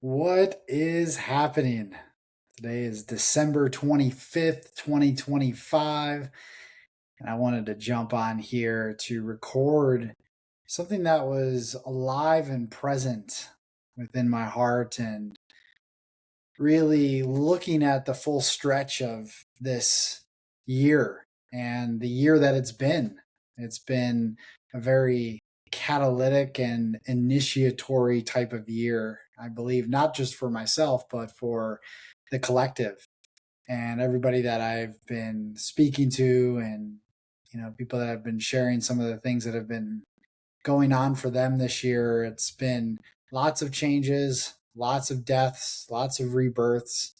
What is happening? Today is December 25th, 2025, and I wanted to jump on here to record something that was alive and present within my heart and really looking at the full stretch of this year and the year that it's been. It's been a very catalytic and initiatory type of year, I believe, not just for myself, but for the collective and everybody that I've been speaking to and people that have been sharing some of the things that have been going on for them this year. It's been lots of changes, lots of deaths, lots of rebirths,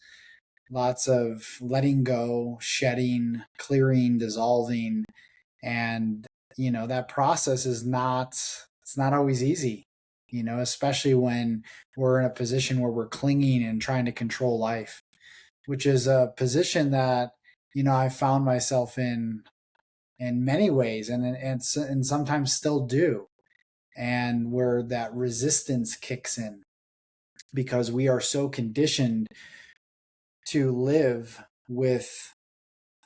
lots of letting go, shedding, clearing, dissolving. And, that process is it's not always easy, especially when we're in a position where we're clinging and trying to control life, which is a position that, I found myself in many ways and sometimes still do, and where that resistance kicks in because we are so conditioned to live with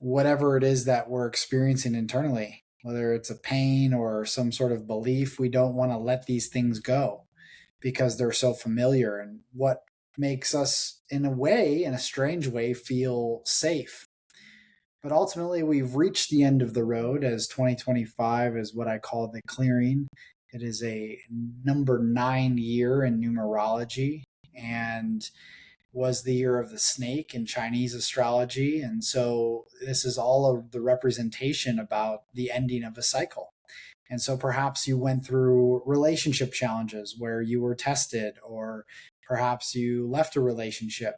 whatever it is that we're experiencing internally, whether it's a pain or some sort of belief. We don't want to let these things go because they're so familiar and what makes us, in a way, in a strange way, feel safe. But ultimately, we've reached the end of the road, as 2025 is what I call the clearing. It is a number 9 year in numerology and was the year of the snake in Chinese astrology. And so this is all of the representation about the ending of a cycle. And so perhaps you went through relationship challenges where you were tested, or perhaps you left a relationship.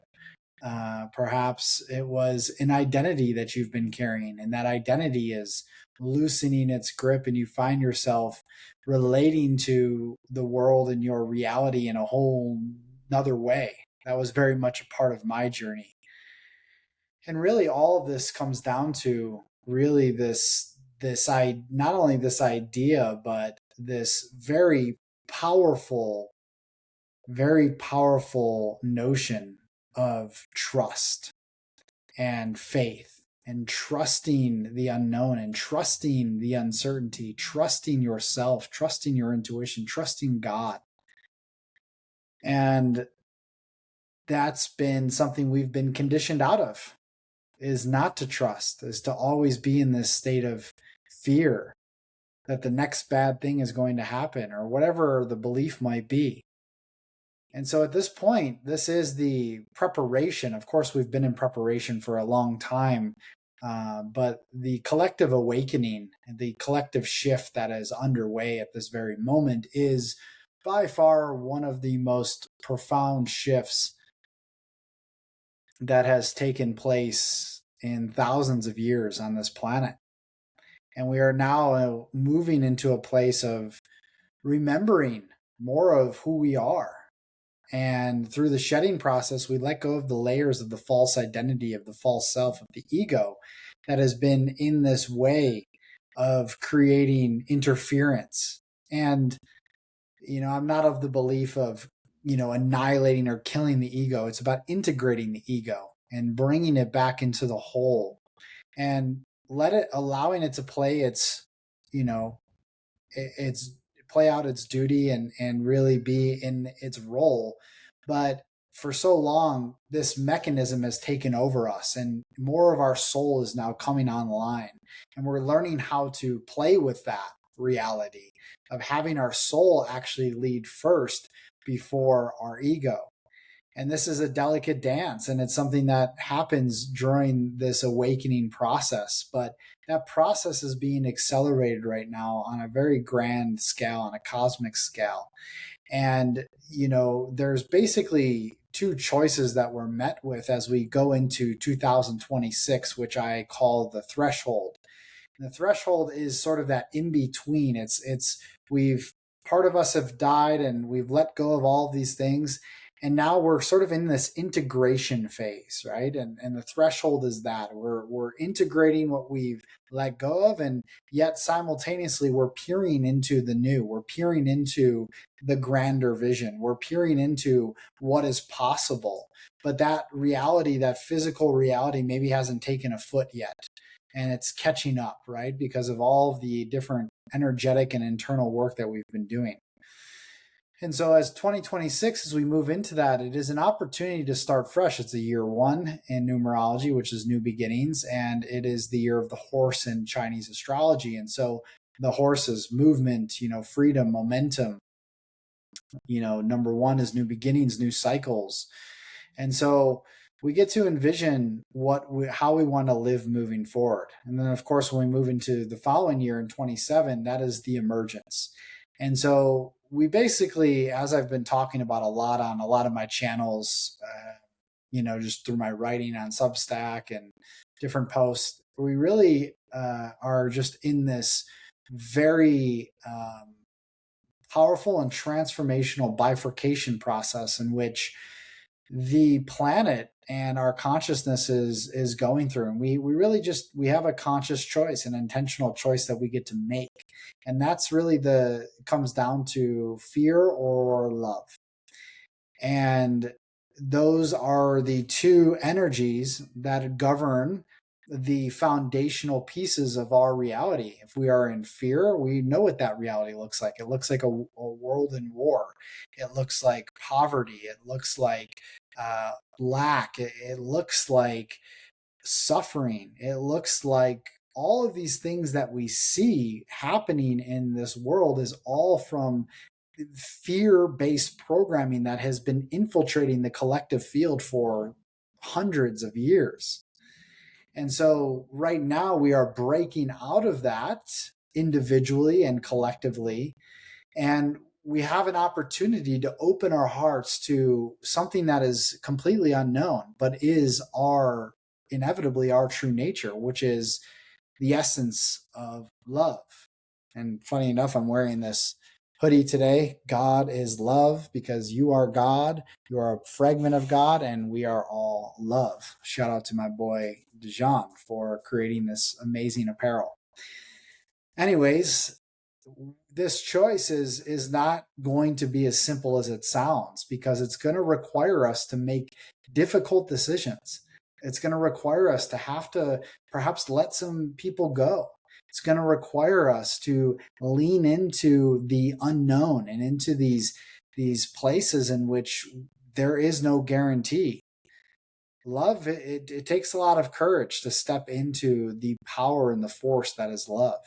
Perhaps it was an identity that you've been carrying, and that identity is loosening its grip, and you find yourself relating to the world and your reality in a whole another way. That was very much a part of my journey. And really, all of this comes down to really this I not only this idea, but this powerful, very powerful notion of trust and faith and trusting the unknown and trusting the uncertainty, trusting yourself, trusting your intuition, trusting God. And that's been something we've been conditioned out of, is not to trust, is to always be in this state of fear that the next bad thing is going to happen or whatever the belief might be. And so at this point, this is the preparation. Of course, we've been in preparation for a long time, but the collective awakening, the collective shift that is underway at this very moment is by far one of the most profound shifts that has taken place in thousands of years on this planet. And we are now moving into a place of remembering more of who we are. And through the shedding process, we let go of the layers of the false identity, of the false self, of the ego that has been in this way of creating interference. And, I'm not of the belief of, annihilating or killing the ego. It's about integrating the ego and bringing it back into the whole and allowing it to play you know, its play out its duty and really be in its role. But for so long, this mechanism has taken over us, and more of our soul is now coming online, and we're learning how to play with that reality of having our soul actually lead first before our ego. And this is a delicate dance, and it's something that happens during this awakening process. But that process is being accelerated right now on a very grand scale, on a cosmic scale. And, there's basically two choices that we're met with as we go into 2026, which I call the threshold. And the threshold is sort of that in between. We've, part of us have died and we've let go of all of these things, And now we're sort of in this integration phase, right? And the threshold is that we're integrating what we've let go of, and yet simultaneously we're peering into the new. We're peering into the grander vision. We're peering into what is possible. But that reality, that physical reality, maybe hasn't taken a foot yet. And it's catching up, right? Because of all of the different energetic and internal work that we've been doing. And so, as 2026, as we move into that, it is an opportunity to start fresh. It's a year one in numerology, which is new beginnings, and it is the year of the horse in Chinese astrology. And so, the horse is movement, freedom, momentum. Number one is new beginnings, new cycles. And so, we get to envision how we want to live moving forward. And then, of course, when we move into the following year in 27, that is the emergence. And so we basically, as I've been talking about a lot on a lot of my channels, just through my writing on Substack and different posts, we really are just in this very powerful and transformational bifurcation process in which the planet and our consciousness is going through, and we really just we have a conscious choice, an intentional choice that we get to make, and that's really comes down to fear or love. And those are the two energies that govern the foundational pieces of our reality. If we are in fear, we know what that reality looks like. It looks like a world in war. It looks like poverty. It looks like lack. It looks like suffering. It looks like all of these things that we see happening in this world is all from fear-based programming that has been infiltrating the collective field for hundreds of years. And so right now we are breaking out of that individually and collectively. And we have an opportunity to open our hearts to something that is completely unknown, but is inevitably our true nature, which is the essence of love. And funny enough, I'm wearing this hoodie today. God is love, because you are God, you are a fragment of God, and we are all love. Shout out to my boy Dijon for creating this amazing apparel. Anyways, this choice is not going to be as simple as it sounds, because it's going to require us to make difficult decisions. It's going to require us to have to perhaps let some people go. It's going to require us to lean into the unknown and into these places in which there is no guarantee. Love, it takes a lot of courage to step into the power and the force that is love.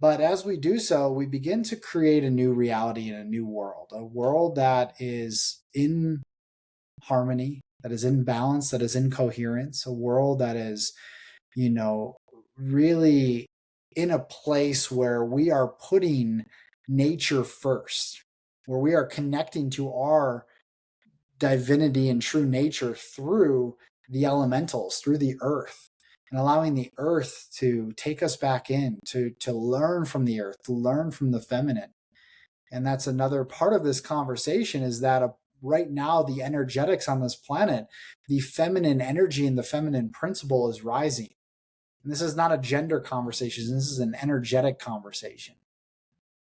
But as we do so, we begin to create a new reality and a new world, a world that is in harmony, that is in balance, that is in coherence, a world that is, really in a place where we are putting nature first, where we are connecting to our divinity and true nature through the elementals, through the earth, and allowing the earth to take us back in, to learn from the earth, to learn from the feminine. And that's another part of this conversation, is that right now, the energetics on this planet, the feminine energy and the feminine principle is rising. And this is not a gender conversation. This is an energetic conversation.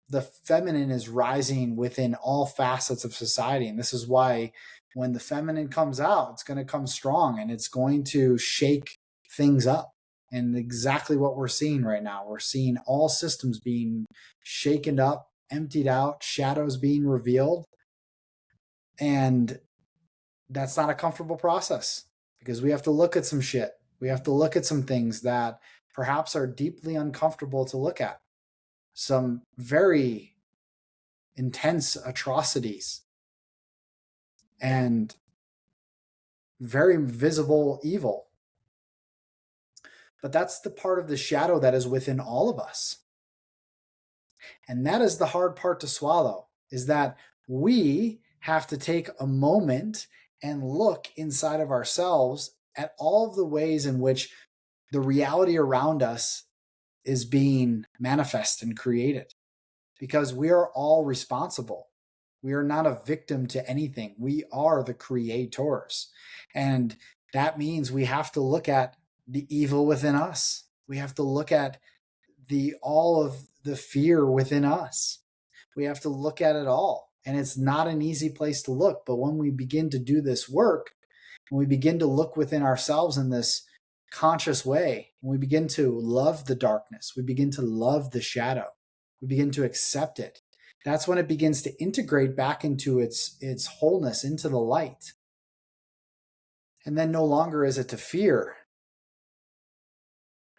The feminine is rising within all facets of society. And this is why when the feminine comes out, it's going to come strong, and it's going to shake things up. And exactly what we're seeing right now. We're seeing all systems being shaken up, emptied out, shadows being revealed. And that's not a comfortable process, because we have to look at some shit. We have to look at some things that perhaps are deeply uncomfortable to look at. Some very intense atrocities and very visible evil. But that's the part of the shadow that is within all of us. And that is the hard part to swallow, is that we have to take a moment and look inside of ourselves at all of the ways in which the reality around us is being manifest and created, because we are all responsible. We are not a victim to anything. We are the creators. And that means we have to look at the evil within us. We have to look at all of the fear within us. We have to look at it all. And it's not an easy place to look. But when we begin to do this work, when we begin to look within ourselves in this conscious way, when we begin to love the darkness, we begin to love the shadow, we begin to accept it, that's when it begins to integrate back into its wholeness, into the light. And then no longer is it to fear.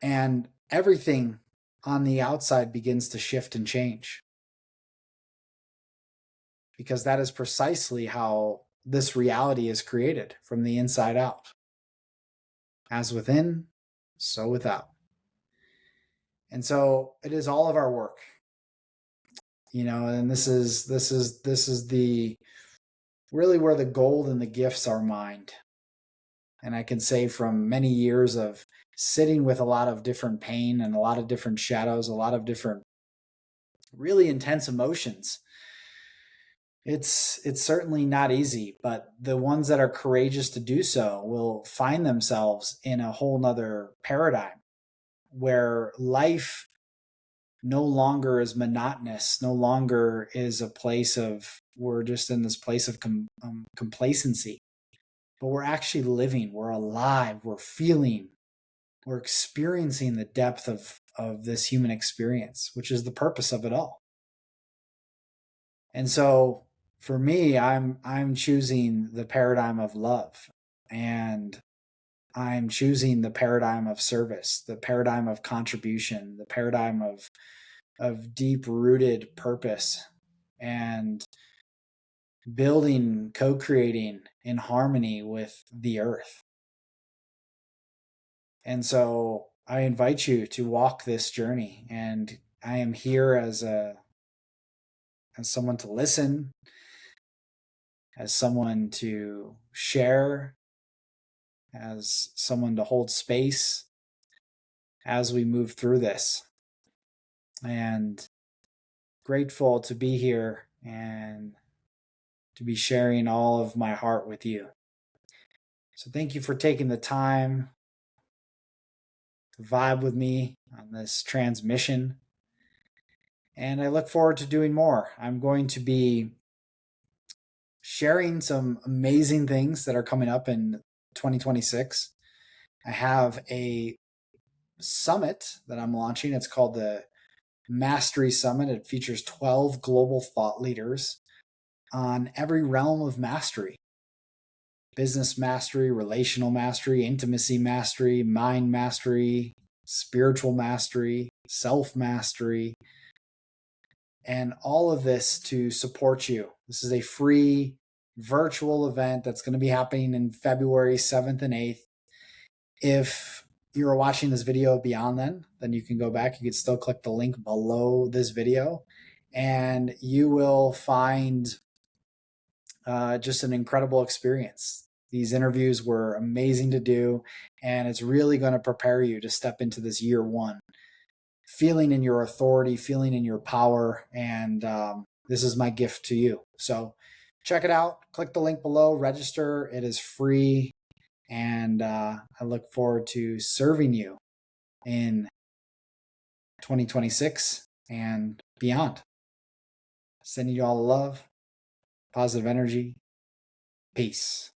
And everything on the outside begins to shift and change. Because that is precisely how this reality is created, from the inside out. As within, so without. And so it is all of our work. And this is the really where the gold and the gifts are mined. And I can say from many years of sitting with a lot of different pain and a lot of different shadows, a lot of different really intense emotions, it's certainly not easy, but the ones that are courageous to do so will find themselves in a whole nother paradigm where life no longer is monotonous, no longer is a place of, we're just in this place of complacency, but we're actually living, we're alive, we're feeling, we're experiencing the depth of this human experience, which is the purpose of it all. And so for me, I'm choosing the paradigm of love, and I'm choosing the paradigm of service, the paradigm of contribution, the paradigm of deep-rooted purpose, and building, co-creating in harmony with the earth. And so I invite you to walk this journey, and I am here as someone to listen, as someone to share, as someone to hold space as we move through this. And grateful to be here and to be sharing all of my heart with you. So thank you for taking the time to vibe with me on this transmission. And I look forward to doing more. I'm going to be sharing some amazing things that are coming up in 2026. I have a summit that I'm launching. It's called the Mastery Summit. It features 12 global thought leaders on every realm of mastery: business mastery, relational mastery, intimacy mastery, mind mastery, spiritual mastery, self mastery, and all of this to support you. This is a free virtual event that's going to be happening in February 7th and 8th. If you're watching this video beyond then you can go back. You can still click the link below this video, and you will find just an incredible experience. These interviews were amazing to do, and it's really going to prepare you to step into this year one, feeling in your authority, feeling in your power, and this is my gift to you. So check it out. Click the link below, register. It is free, and I look forward to serving you in 2026 and beyond. Sending you all love, positive energy. Peace.